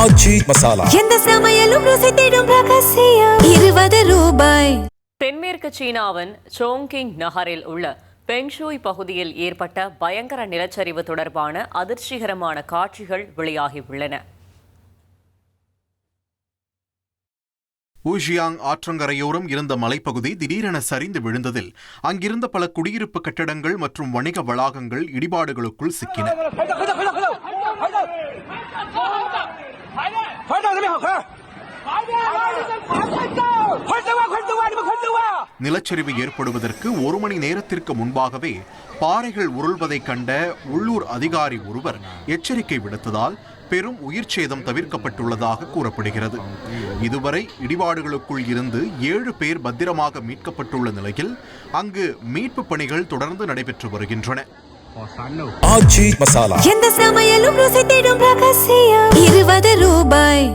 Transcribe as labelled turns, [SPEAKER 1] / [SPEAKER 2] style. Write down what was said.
[SPEAKER 1] ஆச்சி மசாலா.
[SPEAKER 2] எந்த சமையலும் ருசி தேடும் ரகசியம். 20 ரூபாய்.
[SPEAKER 3] தென்மேற்கு சீனாவின் சோங்கிங் நகரில் உள்ள பெங்ஷூய் பகுதியில் ஏற்பட்ட பயங்கர நிலச்சரிவு தொடர்பான அதிர்ச்சிகரமான காட்சிகள் வெளியாகியுள்ளன.
[SPEAKER 4] ஊஜியாங் ஆற்றங்கரையோரம் இருந்த மலைப்பகுதி திடீரென சரிந்து விழுந்ததில் அங்கிருந்த பல குடியிருப்பு கட்டடங்கள் மற்றும் வணிக வளாகங்கள் இடிபாடுகளுக்குள் சிக்கின. நிலச்சரிவு ஏற்படுவதற்கு 1 மணி நேரத்திற்கு முன்பாகவே பாறைகள் உருள்வதை கண்ட உள்ளூர் அதிகாரி ஒருவர் எச்சரிக்கை விடுத்ததால் பெரும் உயிர் சேதம் தவிர்க்கப்பட்டுள்ளதாக கூறப்படுகிறது. இதுவரை இடிபாடுகளுக்குள் இருந்து 7 பேர் பத்திரமாக மீட்கப்பட்டுள்ள நிலையில் அங்கு மீட்பு பணிகள் தொடர்ந்து நடைபெற்று வருகின்றன.
[SPEAKER 1] ஆச்சி மசாலா.
[SPEAKER 2] எந்த சமையலும் ருசி தேடும் ரகசியம். 20 ரூபாய்.